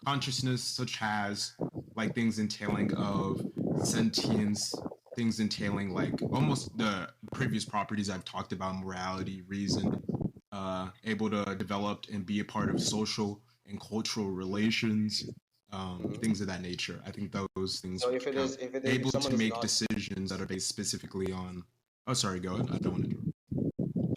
consciousness, such as like things entailing of sentience, things entailing like almost the previous properties I've talked about, morality, reason, able to develop and be a part of social and cultural relations, Hmm. things of that nature. I think those things So would count. if Able someone to is make not, decisions that are based specifically on. Oh, sorry. Go ahead. I don't want to interrupt.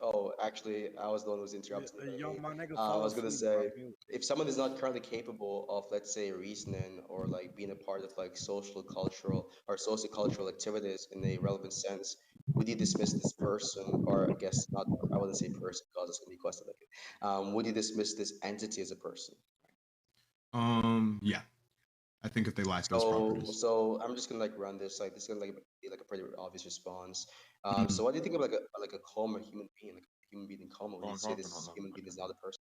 oh, actually, I was the one who was Yeah, interrupting, by the yo, way. my nigga I fall was gonna asleep, bro. say, Mute. if someone is not currently capable of, let's say, reasoning or like being a part of like social, cultural, or sociocultural activities in a relevant sense, would you dismiss this person, or I guess not, I wouldn't say person because it's gonna be question like it. Would you dismiss this entity as a person? Yeah. I think if they lack those So, properties. so I'm just gonna like run this like this is gonna like be like a pretty obvious response. Mm. So what do you think of like a coma human being, like a human being in coma? Would Oh, you I'm say talking on this them. human being is not a person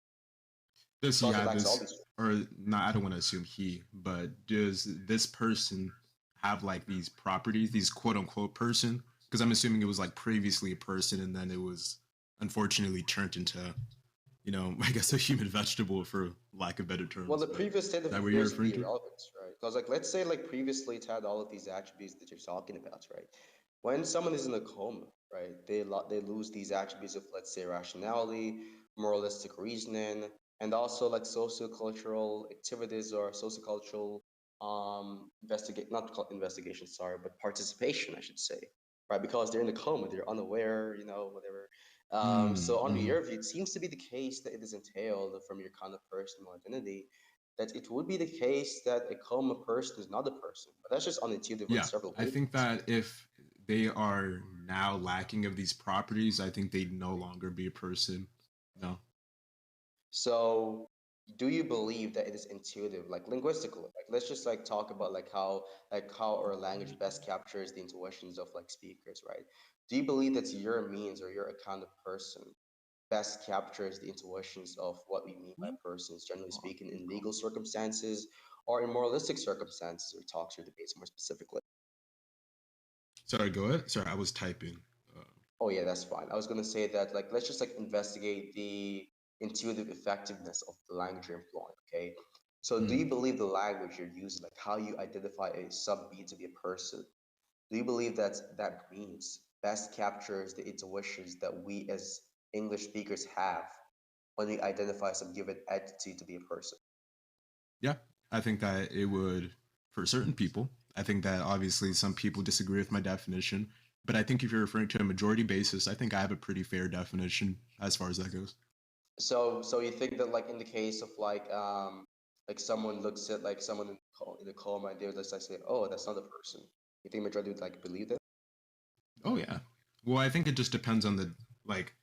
Does he because it have lacks all this, these? or not? I don't want to assume he, but does this person have like these properties, these quote unquote person? Because I'm assuming it was like previously a person and then it was unfortunately turned into, I guess a human vegetable for lack of better Well, terms. the But is previous state of that what you're affairs would referring be to? irrelevant, right? Because like let's say like previously it had all of these attributes that you're talking about, right? When someone is in a coma, right, they lose these attributes of, let's say, rationality, moralistic reasoning, and also like sociocultural activities or sociocultural investigate not investigation, sorry, but participation, I should say, right? Because they're in a coma, they're unaware, whatever. So under Mm-hmm. your view, it seems to be the case that it is entailed from your kind of personal identity that it would be the case that a coma person is not a person, but that's just unintuitive on Yeah, several I think levels. that if they are now lacking of these properties, I think they'd no longer be a person. No. So, do you believe that it is intuitive, like linguistically? Like, let's just like talk about like how our language best captures the intuitions of like speakers, right? Do you believe that your means or your account of person best captures the intuitions of what we mean by persons, generally Oh, speaking, keep in going. legal circumstances or in moralistic circumstances or talks or debates more specifically? Sorry, go ahead. Sorry, I was typing. Uh, Oh yeah, that's fine. I was gonna say that like let's just like investigate the intuitive effectiveness of the language you're employing. Okay. So do mm. you believe the language you're using, like how you identify a sub-being to be a person, do you believe that that means best captures the intuitions that we as English speakers have when we identify some given entity to be a person? Yeah, I think that it would for certain people. I think that obviously some people disagree with my definition, but I think if you're referring to a majority basis, I think I have a pretty fair definition as far as that goes. So you think that like in the case of like someone looks at like someone in a coma and they're just like say, oh, that's not a person. You think majority would like believe that? Oh yeah. Well, I think it just depends on the like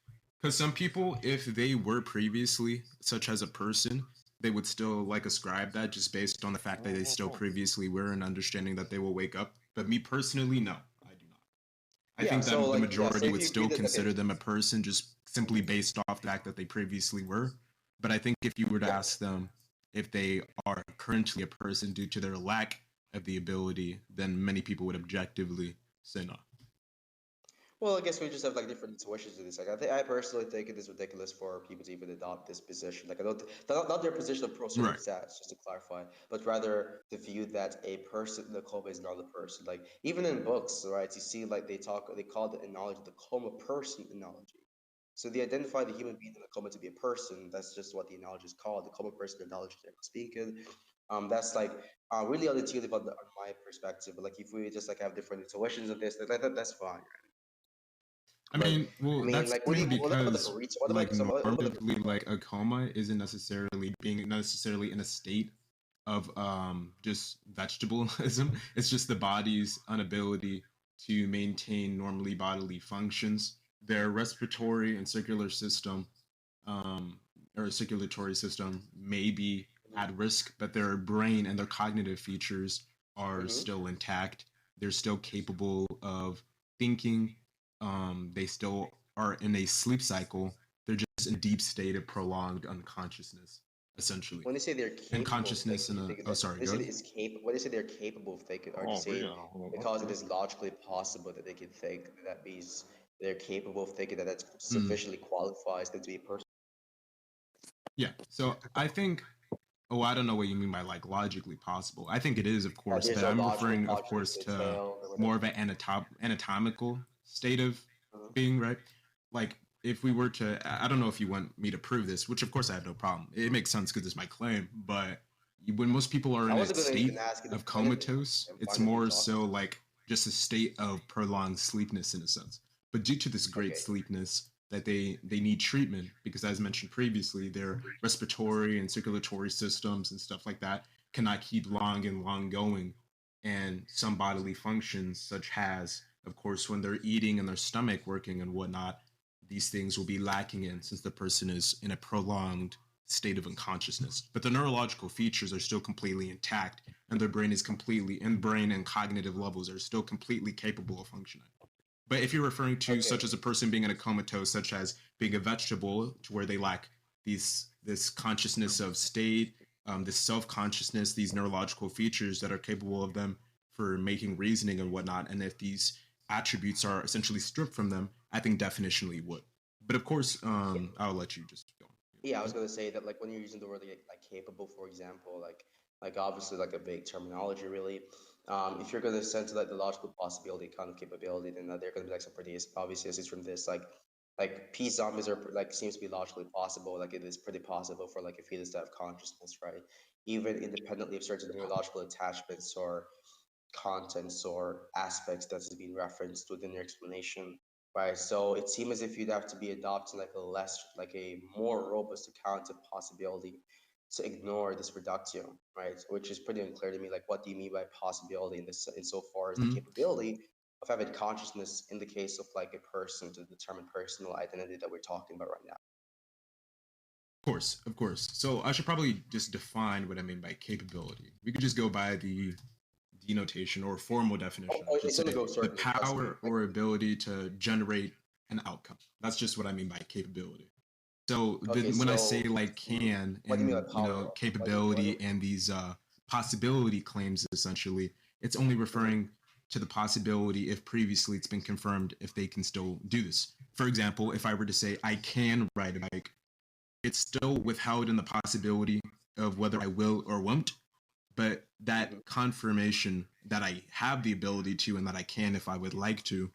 cuz some people if they were previously such as a person, they would still like ascribe that just based on the fact that they still previously were and understanding that they will wake up. But me personally, no, I do not. I Yeah. think So that the like yeah. So majority if would you agree still that okay, consider them a person just simply mhm, based off the fact that they previously were. But I think if you were to yeah. ask them if they are currently a person due to their lack of the ability, then many people would objectively say no. Well, I guess we just have like different intuitions to this. Like I personally think it is ridiculous for people to even adopt this position. Like I don't not their position of pro certain Right. stats, just to clarify, but rather the view that a person in the coma is not a person. Like even in books, right? You see, like they call the analogy the coma person analogy. So they identify the human being in the coma to be a person. That's just what the analogy is called, the coma person analogy, generally speaking. That's like really unintuitive on my perspective. But like if we just like have different intuitions of this, that's fine. I But mean, I well, mean, that's like, mainly what about like a because, reach? What about like, like some? What about normatively, like, a coma isn't necessarily being necessarily in a state of just vegetabilism. It's just the body's inability to maintain normally bodily functions. Their respiratory and circular system, um, or circulatory system, may be at risk, but their brain and their cognitive features are mm-hmm. still intact. They're still capable of thinking. They still are in a sleep cycle. They're just in a deep state of prolonged unconsciousness, essentially. When they say they're And capable of consciousness thinking, in you a, think oh, that sorry, when they say good. that it's capable, when they say they're capable of thinking, are they Oh, saying yeah. Hold on. because it is logically possible that they can think, that means they're capable of thinking that Mm, sufficiently qualifies them to be a person? yeah. So I think Oh, I don't know what you mean by like logically possible. I think it is, of That course, there's but no I'm logical referring, of logic course, to detailed or more whatever. of an anatomical state of Mhm. being, right? Like if we were to, I don't know if you want me to prove this, which of course I have no problem. It makes sense because it's my claim, but when most people are I in a wasn't gonna even state ask you to of prove anything. comatose, I'm it's fine with you more talking so about like just a state of prolonged sleepness in a sense. But due to this it. great Okay. sleepness, that they need treatment because, as mentioned previously, their respiratory and circulatory systems and stuff like that cannot keep long going, and some bodily functions such as, of course, when they're eating and their stomach working and whatnot, these things will be lacking in since the person is in a prolonged state of unconsciousness. But the neurological features are still completely intact, and their brain is completely, and brain and cognitive levels are still completely capable of functioning. But if you're referring to Okay. such as a person being in a comatose, such as being a vegetable, to where they lack this consciousness of state, this self consciousness, these neurological features that are capable of them for making reasoning and whatnot, and if these attributes are essentially stripped from them, I think definitionally would. But of course, Yeah. I'll let you just go. Yeah, I was gonna say that like when you're using the word like capable, for example, like obviously like a big terminology really. If you're gonna send to like the logical possibility kind of capability, then there are gonna be like some pretty obvious uses from this. Like P zombies are like seems to be logically possible. Like it is pretty possible for like a fetus to have consciousness, right? Even independently of certain neurological attachments or contents or aspects that's being referenced within your explanation, right? So it seems as if you'd have to be adopting like a more robust account of possibility to ignore this reductio, right? Which is pretty unclear to me. Like, what do you mean by possibility in this, insofar as the Mhm. capability of having consciousness in the case of like a person to determine personal identity that we're talking about right now? Of course, of course. So I should probably just define what I mean by capability. We could just go by the denotation or formal definition, I should It's gonna say, go the certainly. Trust me. power Like, or ability to generate an outcome. That's just what I mean by capability. So okay, when I say so like can what do you mean and by power? What do capability and these possibility claims, essentially, it's only mhm. referring to the possibility if previously it's been confirmed if they can still do this. For example, if I were to say I can ride a bike, it's still withheld in the possibility of whether I will or won't, but that Mhm. confirmation that I have the ability to and that I can if I would like to,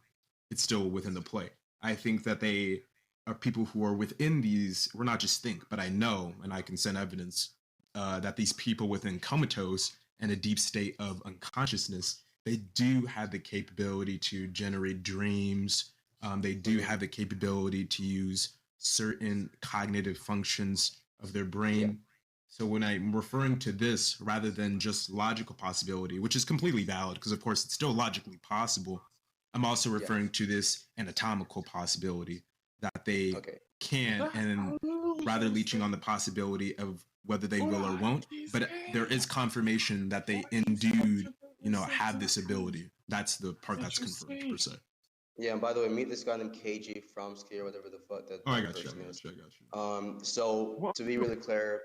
it's still within the play. I think that they are people who are within these, we're not just think, but I know and I can send evidence that these people within comatose and a deep state of unconsciousness, they do have the capability to generate dreams. They do Mhm. have the capability to use certain cognitive functions of their Yeah. brain. So when I'm referring to this rather than just logical possibility, which is completely valid because of course it's still logically possible, I'm also Yeah. referring to this anatomical possibility that they Okay. can, and rather leeching on the possibility of whether they will or won't, but there is confirmation that they indeed, have this ability. That's the part that's confirmed per se. Yeah, and by the way, meet this guy named KG from Ski or whatever the fuck that, Oh, I that got you. I person is. got you. I got you. So to be really clear,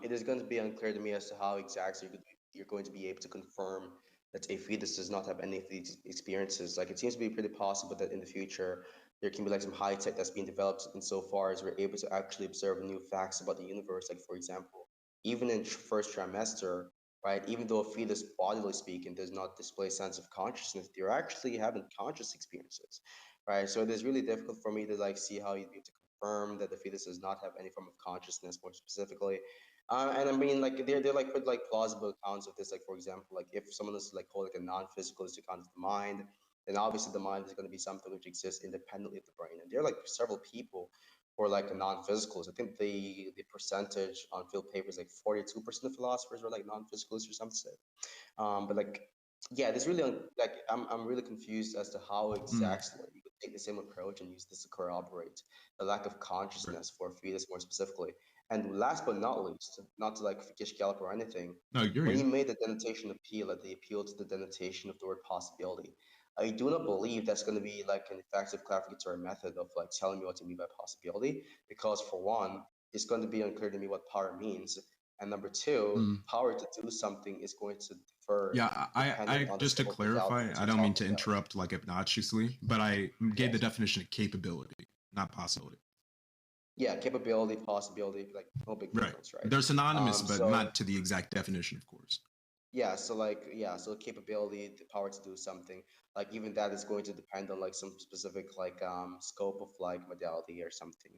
it is going to be unclear to me as to how exactly you're going to be able to confirm that a fetus does not have any of these experiences. Like it seems to be pretty possible that in the future there can be like some high tech that's being developed insofar as we're able to actually observe new facts about the universe. Like for example, even in first trimester, right? Even though a fetus, bodily speaking, does not display sense of consciousness, they're actually having conscious experiences, right? So it is really difficult for me to like see how you'd be able to confirm that the fetus does not have any form of consciousness, more specifically. And I mean, like they're like put like plausible accounts of this. Like for example, like if someone is like called like a non-physicalist account of the mind, then obviously the mind is going to be something which exists independently of the brain. And there are like several people who are like a non-physicalist. I think the percentage on field papers like 42% of philosophers are like non-physicalists or something. But like, yeah, there's really like I'm really confused as to how Mm, exactly you could take the same approach and use this to corroborate the lack of right. consciousness for a fetus more specifically. And last but not least, not to like gish gallop or anything, No, you're when good. you made the denotation appeal, like the appeal to the denotation of the word possibility, I do not believe that's going to be like an effective clarificatory method of like telling me what to mean by possibility, because for one, it's going to be unclear to me what power means, and number two, Mm. power to do something is going to differ Yeah, dependent I on the just to scope of modality clarify, that I you're don't mean talking to about. interrupt like obnoxiously, but I gave the Yes. definition of capability, not possibility. Yeah, capability, possibility, like no big Right. difference, right? They're synonymous, but So not to the exact definition, of course. yeah, so like yeah, so capability, the power to do something, like even that is going to depend on like some specific like scope of like modality or something.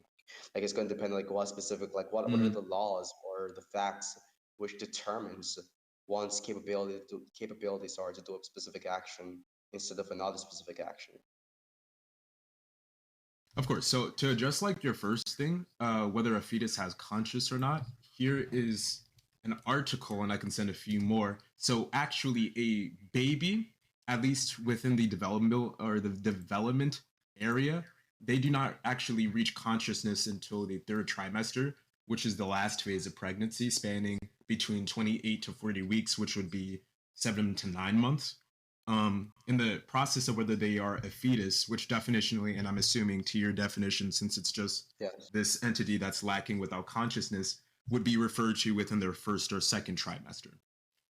Like it's going to depend like what specific like what are Mm, the laws or the facts which determines one's capabilities are to do a specific action instead of another specific action. of course. So to address like your first thing, whether a fetus has conscious or not, here is an article, and I can send a few more. So actually, a baby, at least within the developmental or the development area, they do not actually reach consciousness until the third trimester, which is the last phase of pregnancy, spanning between 28 to 40 weeks, which would be 7 to 9 months. In the process of whether they are a fetus, which definitionally, and I'm assuming to your definition, since it's just Yes. this entity that's lacking without consciousness, would be referred to within their first or second trimester.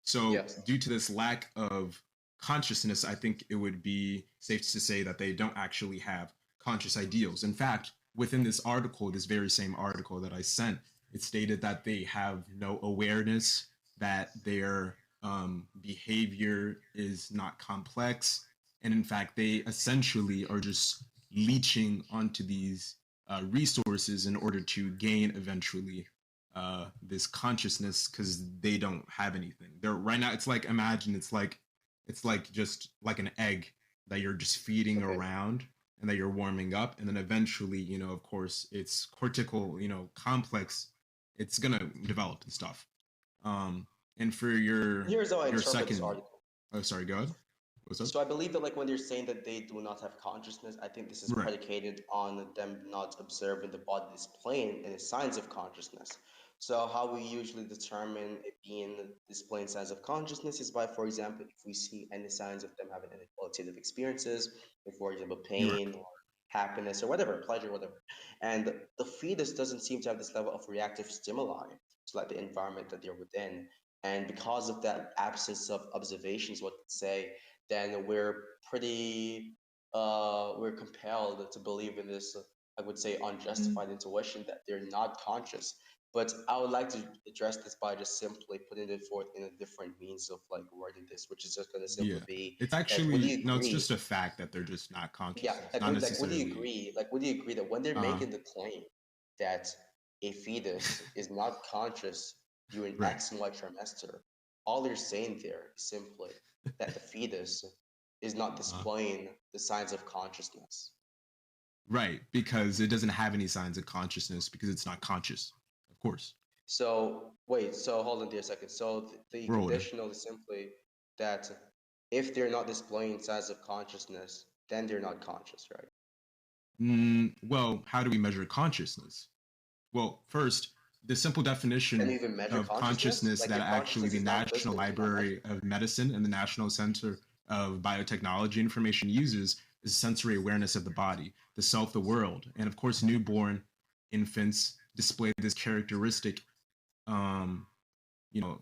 So, Yes. due to this lack of consciousness, I think it would be safe to say that they don't actually have conscious ideals. In fact, within this article, this very same article that I sent, it stated that they have no awareness, that their behavior is not complex. And in fact, they essentially are just leeching onto these resources in order to gain eventually this consciousness because they don't have anything. They're right now. It's like imagine it's like just like an egg that you're just feeding Okay. around and that you're warming up, and then eventually, of course, it's cortical, complex. It's gonna develop and stuff. Um, and for Here's how I your interpret this second, article. oh sorry, go ahead. What's up? So I believe that like when they're saying that they do not have consciousness, I think this is Right. predicated on them not observing the body displaying any signs of consciousness. So how we usually determine it being displaying signs of consciousness is by, for example, if we see any signs of them having any qualitative experiences, like for example, You're right. pain or happiness or whatever, pleasure, whatever. And the fetus doesn't seem to have this level of reactive stimuli to like the environment that they're within. And because of that absence of observations, what could say, then we're compelled to believe in this I would say unjustified intuition that they're not conscious. But I would like to address this by just simply putting it forth in a different means of like wording this, which is just going to Yeah. simply be It's that would actually you no. It's agree? just a fact that they're just not Yeah, conscious. It's not like would you necessarily. agree? Like would you agree that when they're Uh, making the claim that a fetus is not conscious during right. X and Y trimester, all they're saying there is simply that the fetus is not Uh, displaying the signs of consciousness. right. Because it doesn't have any signs of consciousness because it's not conscious. Of course. So wait, so hold on there a second. So the We're older. conditional is simply that if they're not displaying signs of consciousness, then they're not conscious, right? Well, how do we measure consciousness? Well, first, the simple Can definition you even measure of consciousness? consciousness Like that if actually consciousness the is not National visible, it's not Library measurable. of Medicine and the National Center of Biotechnology Information uses is sensory awareness of the body, the self, the world. And of course, newborn infants display this characteristic, um, you know,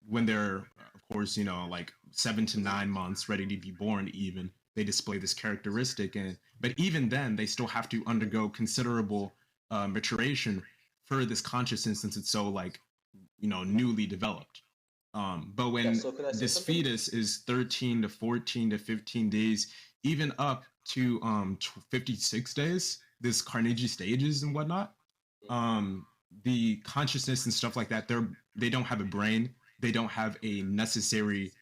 when they're, of course, like 7 to 9 months ready to be born, even they display this characteristic. And but even then, they still have to undergo considerable maturation for this consciousness since it's so like newly developed. But Yeah, when so could I say this something? fetus is 13 to 14 to 15 days, even up to 56 days, this Carnegie stages and whatnot, um, the consciousness and stuff like that, they don't have a brain, they don't have a necessary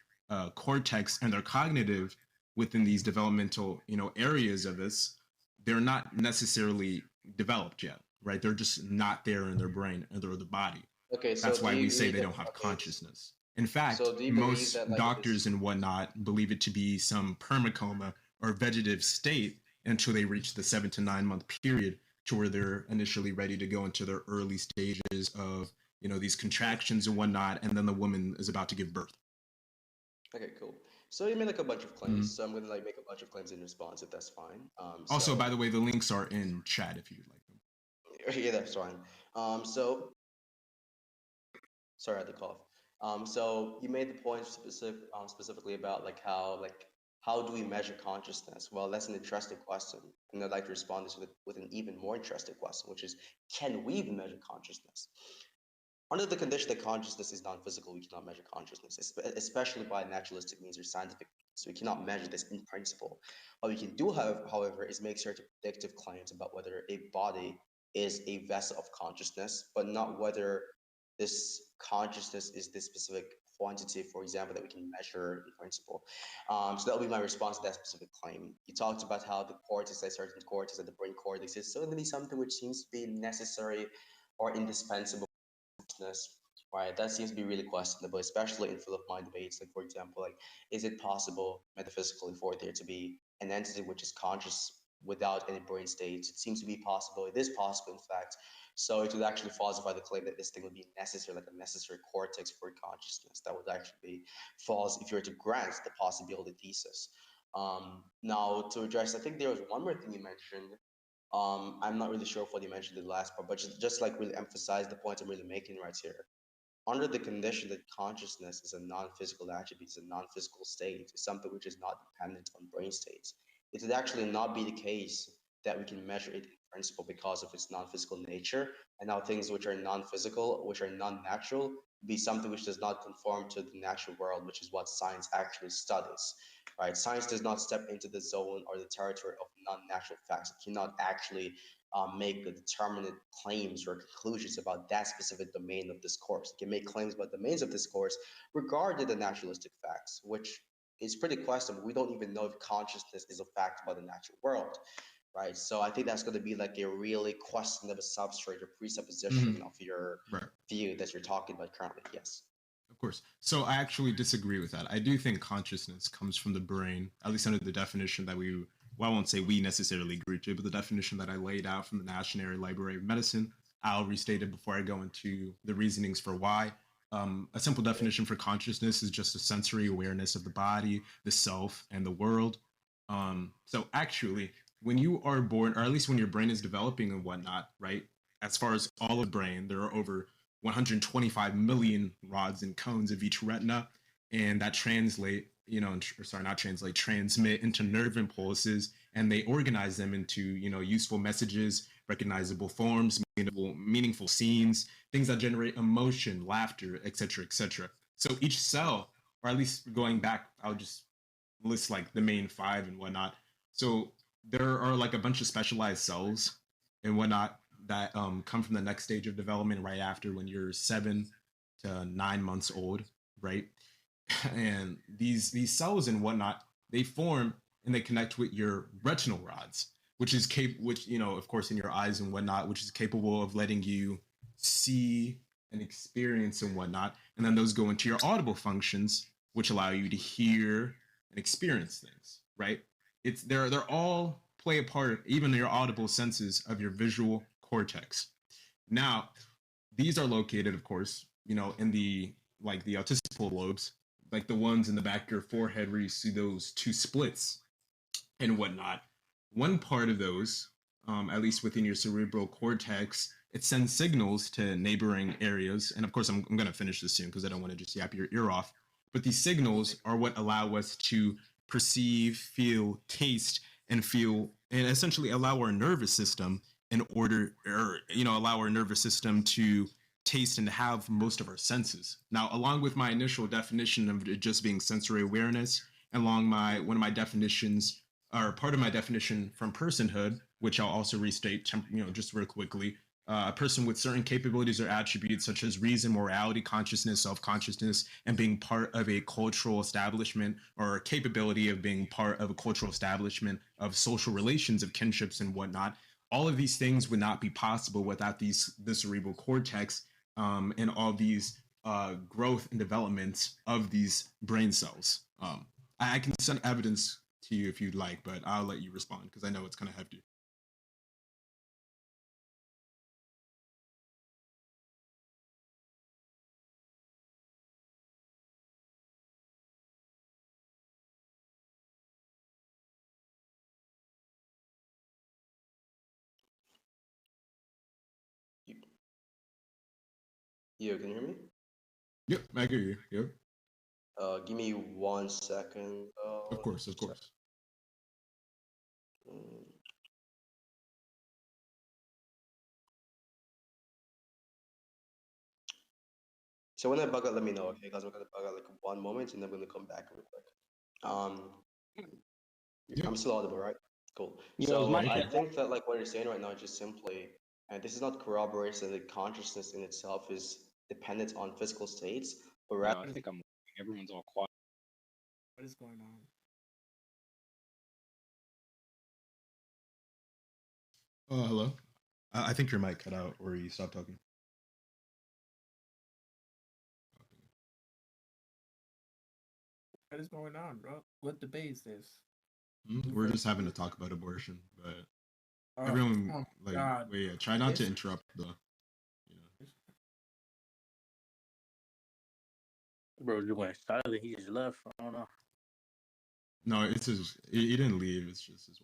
cortex, and their cognitive within these developmental areas of this, they're not necessarily developed yet, right? They're just not there in their brain or their body. Okay, so That's do why you we say agree they that don't have okay, consciousness. In so fact, do you believe most that like this doctors and whatnot believe it to be some permacoma or vegetative state until they reach the 7 to 9 month period to where they're initially ready to go into their early stages of these contractions and whatnot, and then the woman is about to give birth. okay, cool. So you made like a bunch of claims, Mhm. so I'm gonna like make a bunch of claims in response if that's fine. Also, by the way, the links are in chat if you'd like them. Yeah, that's fine. So sorry, I had to cough. So you made the point specifically about like how do we measure consciousness? Well, that's an interesting question. And I'd like to respond to this with an even more interesting question, which is, can we even measure consciousness? Under the condition that consciousness is non-physical, we cannot measure consciousness, especially by naturalistic means or scientific means. So we cannot measure this in principle. What we can do, however, is make certain predictive claims about whether a body is a vessel of consciousness, but not whether this consciousness is this specific quantity, for example, that we can measure in principle. So that will be my response to that specific claim. You talked about how the cortex, like certain cortex, like the brain cortex, is certainly something which seems to be necessary or indispensable consciousness, right? That seems to be really questionable, especially in full of mind debates. Like, for example, like, is it possible metaphysically for there to be an entity which is conscious without any brain states? It seems to be possible. It is possible, in fact. So it would actually falsify the claim that this thing would be necessary, like a necessary cortex for consciousness. That would actually be false if you were to grant the possibility thesis. Now, to address, I think there was one more thing you mentioned. I'm not really sure if what you mentioned in the last part, but just like really emphasize the point I'm really making right here. Under the condition that consciousness is a non-physical attribute, is a non-physical state, is something which is not dependent on brain states, it would actually not be the case that we can measure it in principle because of its non-physical nature. And now things which are non-physical, which are non-natural, be something which does not conform to the natural world, which is what science actually studies, right? Science does not step into the zone or the territory of non-natural facts. It cannot actually make the determinate claims or conclusions about that specific domain of discourse. It can make claims about domains of discourse regarding the naturalistic facts, which is pretty questionable. We don't even know if consciousness is a fact about the natural world, right? So I think that's going to be like a really questionable substrate or presupposition Hmm. of your Right. view that you're talking about currently. Yes. Of course. So I actually disagree with that. I do think consciousness comes from the brain, at least under the definition that well, I won't say we necessarily agree to, but the definition that I laid out from the National Library of Medicine. I'll restate it before I go into the reasonings for why. A simple definition for consciousness is just a sensory awareness of the body, the self, and the world. So actually, when you are born, or at least when your brain is developing and whatnot, right? As far as all of the brain, there are over 125 million rods and cones of each retina, and that translate, or sorry, not translate, transmit into nerve impulses, and they organize them into, useful messages, recognizable forms, meaningful scenes, things that generate emotion, laughter, etc., etc. So each cell, or at least going back, I'll just list like the main five and whatnot. So there are like a bunch of specialized cells and whatnot that come from the next stage of development right after when you're 7 to 9 months old, right? And these cells and whatnot, they form and they connect with your retinal rods, which of course in your eyes and whatnot, which is capable of letting you see and experience and whatnot. And then those go into your audible functions, which allow you to hear and experience things, right? They're all play a part, even your audible senses of your visual cortex. Now, these are located, of course, in the occipital lobes, like the ones in the back of your forehead where you see those two splits and whatnot. One part of those, at least within your cerebral cortex, it sends signals to neighboring areas. And of course, I'm going to finish this soon because I don't want to just yap your ear off. But these signals are what allow us to perceive, feel, taste, and feel, and essentially allow our nervous system in order, or, allow our nervous system to taste and have most of our senses. Now, along with my initial definition of it just being sensory awareness, along one of my definitions or part of my definition from personhood, which I'll also restate, just real quickly. A person with certain capabilities or attributes such as reason, morality, consciousness, self-consciousness, and being part of a cultural establishment, or a capability of being part of a cultural establishment of social relations, of kinships and whatnot. All of these things would not be possible without the cerebral cortex, and all these growth and development of these brain cells. I can send evidence to you if you'd like, but I'll let you respond because I know it's kind of hefty. You, you can hear me? Yep, I hear you. Yep. Give me 1 second. Of course, of course. Mm. So when I bug out, let me know, okay? Guys, I'm gonna bug out like 1 moment, and I'm gonna come back real quick. Um, Yep. I'm still audible, right? Cool. Yo, is So my I shit? think that like what you're saying right now is just simply, and this is not corroboration that consciousness in itself is dependent on physical states, but Yo, rather I think I'm. Everyone's all quiet. What is going on? Oh, hello. I think your mic cut out or you stopped talking. What is going on, bro? What debate is this? We're just having to talk about abortion, but Oh, everyone oh like God. wait, yeah, try not to This- interrupt though. You know. Bro, you went silent. He just left. I don't know. No, it's his. He didn't leave. It's just his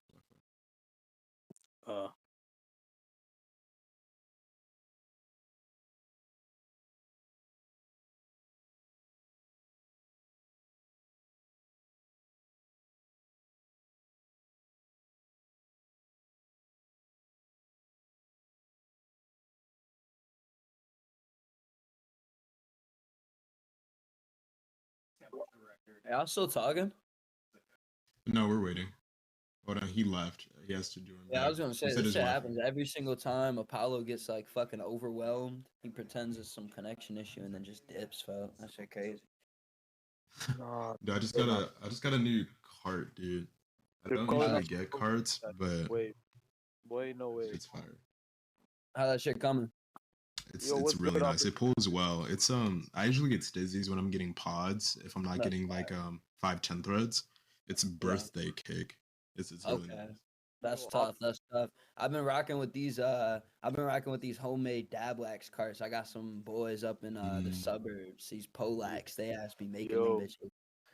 Wi-Fi. Y'all still talking? No, we're waiting. Hold on, he left. He has to join Yeah, back. I was gonna He say said this his shit Wi-Fi. happens every single time Apollo gets like fucking overwhelmed. He pretends it's some connection issue and then just dips. Felt that shit crazy. Nah, Dude, they're not. I just got a new cart, dude. I The don't cart usually is get so carts, bad. but Wait, no way. it's fire. How that shit coming? Yo, It's what's really good, nice. It Opportunity? pulls well. It's I usually get stizzies when I'm getting pods if I'm not That's getting like 5-10 threads. It's Yeah. birthday cake. It's really Okay. nice. That's Yo, tough. That's tough. I've been rocking with these homemade dab wax carts. I got some boys up in the Mm. suburbs, these Polacs. They asked me making them Yo, bitches.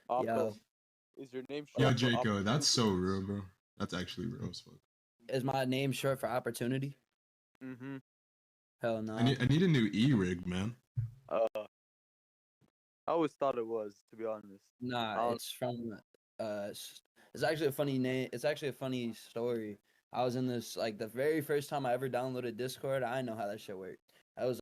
Oppo, Yo, is your name Yo, short for Jaco, that's so Opportunity? real, bro. That's actually real as fuck. is my name short for opportunity? Mm-hmm. Hell no. I need a new e-rig, man. I always thought it was, to be honest. Nah, it's from it's actually a funny name. It's actually a funny story. I was in this like the very first time I ever downloaded Discord. I didn't know how that shit worked. I was